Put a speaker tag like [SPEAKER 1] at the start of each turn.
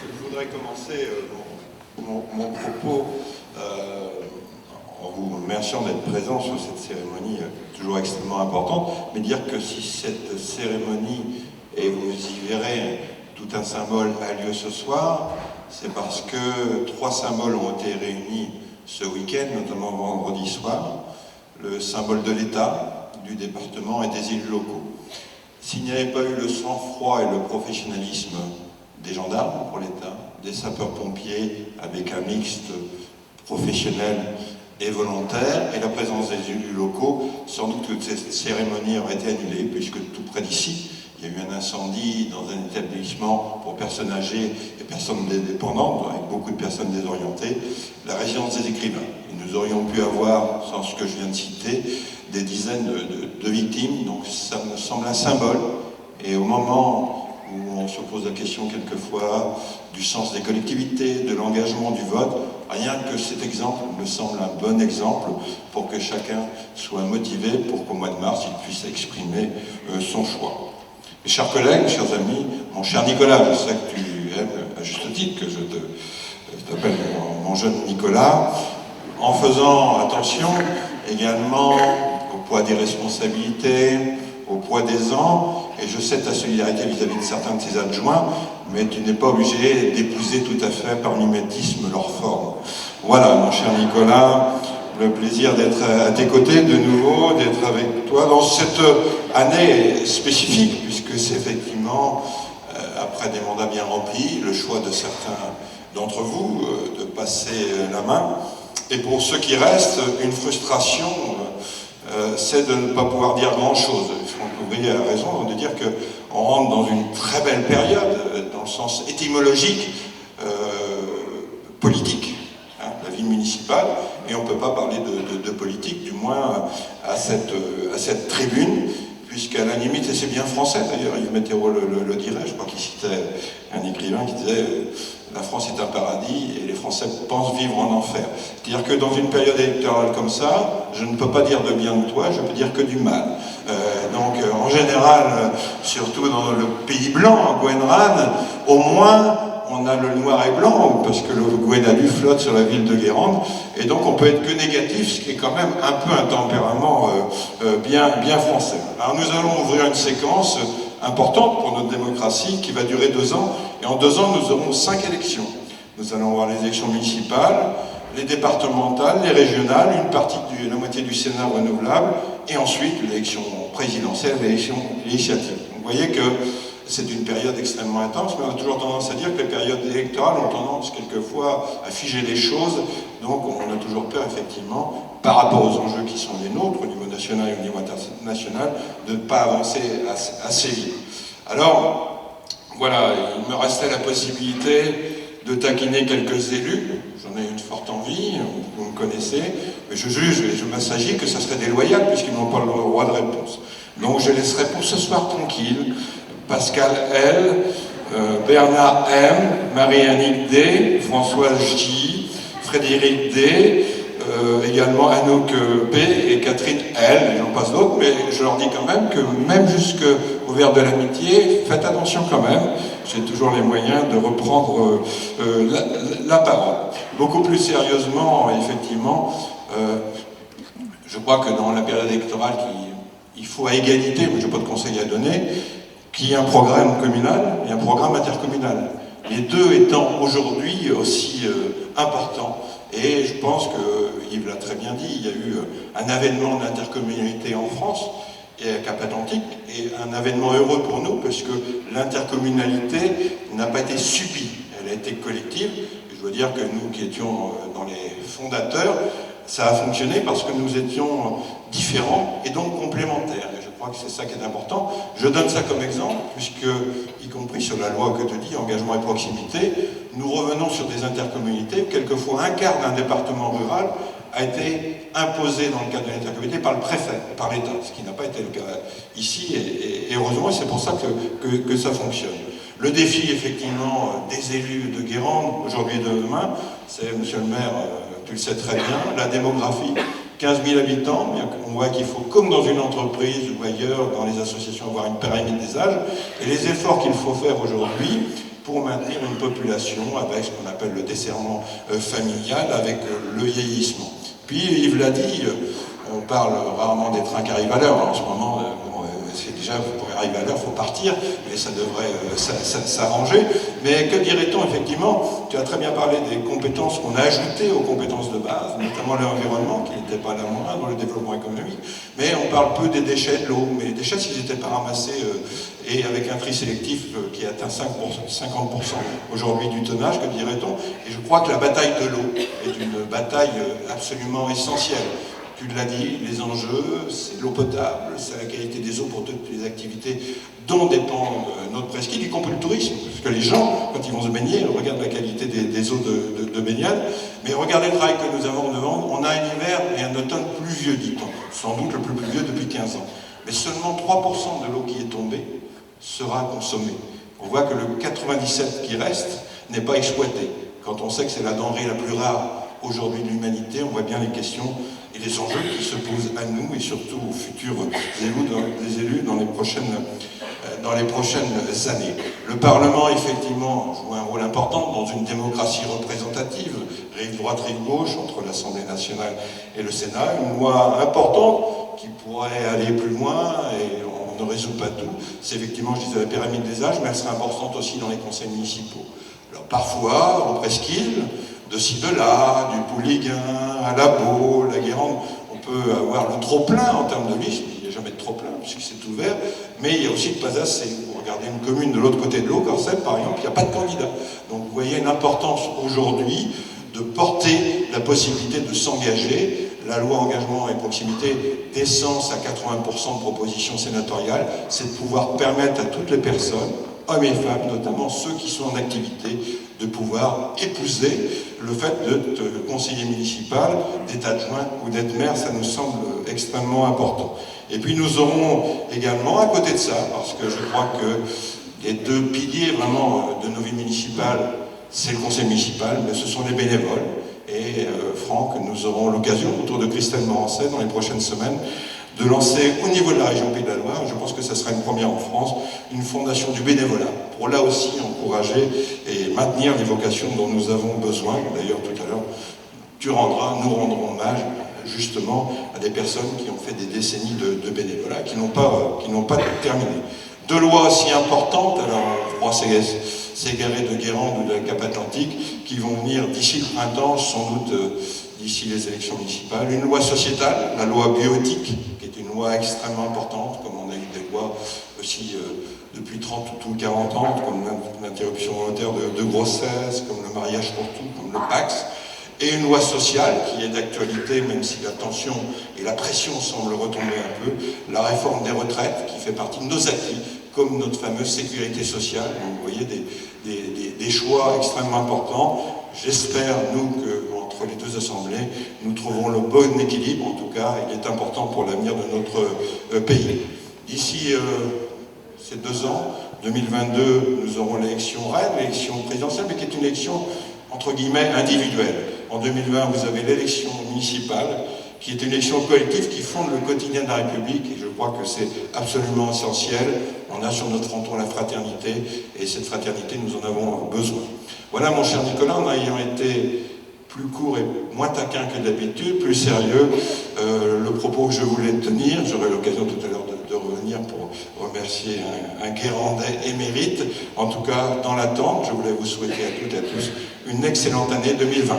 [SPEAKER 1] Je voudrais commencer mon propos en vous remerciant d'être présent sur cette cérémonie toujours extrêmement importante, mais dire que si cette cérémonie, et vous y verrez, tout un symbole a lieu ce soir, c'est parce que 3 symboles ont été réunis ce week-end, notamment vendredi soir, le symbole de l'État, du département et des élus locaux. S'il n'y avait pas eu le sang-froid et le professionnalisme des gendarmes pour l'État, des sapeurs-pompiers avec un mixte professionnel et volontaire, et la présence des élus locaux, sans doute que cette cérémonie aurait été annulée, puisque tout près d'ici, il y a eu un incendie dans un établissement pour personnes âgées et personnes dépendantes, avec beaucoup de personnes désorientées, la résidence des écrivains. Et nous aurions pu avoir, sans ce que je viens de citer, des dizaines de victimes, donc ça me semble un symbole. Et au moment où on se pose la question quelquefois du sens des collectivités, de l'engagement du vote, rien que cet exemple me semble un bon exemple pour que chacun soit motivé pour qu'au mois de mars, il puisse exprimer son choix. Mes chers collègues, chers amis, mon cher Nicolas, je sais que tu aimes à juste titre que je t'appelle mon jeune Nicolas, en faisant attention également au poids des responsabilités, au poids des ans, et je sais ta solidarité vis-à-vis de certains de tes adjoints, mais tu n'es pas obligé d'épouser tout à fait par mimétisme leur forme. Voilà, mon cher Nicolas, le plaisir d'être à tes côtés de nouveau, d'être avec toi dans cette année spécifique, puisque c'est effectivement, après des mandats bien remplis, le choix de certains d'entre vous de passer la main. Et pour ceux qui restent, une frustration, c'est de ne pas pouvoir dire grand-chose. Franck Ouvrier a raison de dire qu'on rentre dans une très belle période, dans le sens étymologique, politique, hein, la vie municipale, et on ne peut pas parler de politique, du moins à cette tribune, puisqu'à la limite, et c'est bien français d'ailleurs, Yves Météro le dirait, je crois qu'il citait un écrivain qui disait « La France est un paradis et les Français pensent vivre en enfer ». C'est-à-dire que dans une période électorale comme ça, je ne peux pas dire de bien de toi, je peux dire que du mal. Donc en général, surtout dans le pays blanc, en Gwenran, au moins on a le noir et blanc, parce que le Gwenalu flotte sur la ville de Guérande, et donc on peut être que négatif, ce qui est quand même un peu un tempérament bien français. Alors nous allons ouvrir une séquence importante pour notre démocratie qui va durer 2 ans, et en 2 ans nous aurons 5 élections. Nous allons avoir les élections municipales, les départementales, les régionales, la moitié du Sénat renouvelable, et ensuite l'élection présidentielle, l'élection législative. Vous voyez que c'est une période extrêmement intense, mais on a toujours tendance à dire que les périodes électorales ont tendance quelquefois à figer les choses, donc on a toujours peur effectivement, par rapport aux enjeux qui sont les nôtres, au niveau national et au niveau international, de ne pas avancer assez vite. Alors, voilà, il me restait la possibilité de taquiner quelques élus, j'en ai une forte envie, vous me connaissez, mais je juge et je m'assagis que ça serait déloyal puisqu'ils n'ont pas le droit de réponse. Donc je laisserai pour ce soir tranquille Pascal L, Bernard M, Marie-Annick D, Françoise J, Frédéric D, également Anouk B et Catherine L, et j'en passe d'autres, mais je leur dis quand même que même jusqu'au verre de l'amitié, faites attention quand même, j'ai toujours les moyens de reprendre la parole. Beaucoup plus sérieusement, effectivement, je crois que dans la période électorale, il faut à égalité, mais je n'ai pas de conseil à donner, qu'il y ait un programme communal et un programme intercommunal. Les deux étant aujourd'hui aussi importants. Et je pense que, Yves l'a très bien dit, il y a eu un avènement d'intercommunalité en France et à Cap-Atlantique, et un avènement heureux pour nous, parce que l'intercommunalité n'a pas été subie, elle a été collective. Et je dois dire que nous qui étions dans les fondateurs, ça a fonctionné parce que nous étions différents et donc complémentaires. Et je crois que c'est ça qui est important. Je donne ça comme exemple, puisque, y compris sur la loi que tu dis, engagement et proximité, nous revenons sur des intercommunalités. Quelquefois, un quart d'un département rural a été imposé dans le cadre de l'intercommunalité par le préfet, par l'État, ce qui n'a pas été le cas ici, et heureusement, et c'est pour ça que ça fonctionne. Le défi, effectivement, des élus de Guérande, aujourd'hui et demain, c'est, monsieur le maire, tu le sais très bien, la démographie. 15 000 habitants, bien qu'on voit qu'il faut, comme dans une entreprise ou ailleurs, dans les associations, avoir une pyramide des âges, et les efforts qu'il faut faire aujourd'hui, pour maintenir une population avec ce qu'on appelle le desserrement familial, avec le vieillissement. Puis Yves l'a dit, on parle rarement des trains qui arrivent à l'heure. En ce moment, c'est déjà, pour arriver à l'heure, il faut partir, mais ça devrait s'arranger. Mais que dirait-on effectivement? Tu as très bien parlé des compétences qu'on a ajoutées aux compétences de base, notamment l'environnement, qui n'était pas la moindre, le développement économique. Mais on parle peu des déchets de l'eau. Mais les déchets, s'ils n'étaient pas ramassés et avec un tri sélectif qui atteint 50% aujourd'hui du tonnage, que dirait-on? Et je crois que la bataille de l'eau est une bataille absolument essentielle. Tu l'as dit, les enjeux, c'est l'eau potable, c'est la qualité des eaux pour toutes les activités dont dépend notre presqu'île, y compris le tourisme, parce que les gens, quand ils vont se baigner, regardent la qualité des eaux de baignade, mais regardez le travail que nous avons devant, on a un hiver et un automne pluvieux, dit-on, sans doute le plus pluvieux depuis 15 ans. Mais seulement 3% de l'eau qui est tombée sera consommée. On voit que le 97 qui reste n'est pas exploité. Quand on sait que c'est la denrée la plus rare aujourd'hui de l'humanité, on voit bien les questions et les enjeux qui se posent à nous et surtout aux futurs élus dans les prochaines années. Le Parlement, effectivement, joue un rôle important dans une démocratie représentative, rive droite, rive gauche, entre l'Assemblée nationale et le Sénat. Une loi importante qui pourrait aller plus loin, et on ne résout pas tout. C'est effectivement, je disais, la pyramide des âges, mais elle sera importante aussi dans les conseils municipaux. Alors parfois, en presqu'île, de ci, de là, du Pouliguen à la Baule, la Guérande, on peut avoir le trop-plein en termes de liste. Il n'y a jamais de trop-plein puisque c'est ouvert, mais il y a aussi le pas assez. Vous regardez une commune de l'autre côté de l'eau, Corcelles par exemple, il n'y a pas de candidat. Donc vous voyez l'importance aujourd'hui de porter la possibilité de s'engager. La loi engagement et proximité d'essence à 80% de propositions sénatoriales, c'est de pouvoir permettre à toutes les personnes, hommes et femmes, notamment ceux qui sont en activité, de pouvoir épouser le fait d'être conseiller municipal, d'être adjoint ou d'être maire. Ça nous semble extrêmement important. Et puis nous aurons également, à côté de ça, parce que je crois que les deux piliers vraiment de nos vies municipales, c'est le conseil municipal, mais ce sont les bénévoles. Et Franck, nous aurons l'occasion, autour de Christelle Morancet, dans les prochaines semaines, de lancer au niveau de la région Pays de la Loire, je pense que ça sera une première en France, une fondation du bénévolat, pour là aussi encourager et maintenir les vocations dont nous avons besoin. D'ailleurs, tout à l'heure, nous rendrons hommage justement à des personnes qui ont fait des décennies de bénévolat, qui n'ont pas terminé. Deux lois aussi importantes, alors je crois Ségaré de Guérande ou de la Cap-Atlantique, qui vont venir d'ici le printemps, sans doute d'ici les élections municipales. Une loi sociétale, la loi bioéthique, qui est une loi extrêmement importante, comme on a eu des lois aussi depuis 30 ou 40 ans, comme l'interruption volontaire de grossesse, comme le mariage pour tout, comme le Pacs. Et une loi sociale qui est d'actualité, même si la tension et la pression semblent retomber un peu, la réforme des retraites, qui fait partie de nos acquis, comme notre fameuse sécurité sociale. Donc, vous voyez des choix extrêmement importants. J'espère, nous, qu'entre les deux assemblées, nous trouverons le bon équilibre. En tout cas, il est important pour l'avenir de notre pays. D'ici ces 2 ans, 2022, nous aurons l'élection reine, l'élection présidentielle, mais qui est une élection entre guillemets individuelle. En 2020, vous avez l'élection municipale, qui est une élection collective qui fonde le quotidien de la République, et je crois que c'est absolument essentiel. On a sur notre fronton la fraternité, et cette fraternité, nous en avons besoin. Voilà, mon cher Nicolas, en ayant été plus court et moins taquin que d'habitude, plus sérieux, le propos que je voulais tenir, j'aurai l'occasion tout à l'heure de revenir pour remercier un Guérandais émérite. En tout cas, dans l'attente, je voulais vous souhaiter à toutes et à tous une excellente année 2020.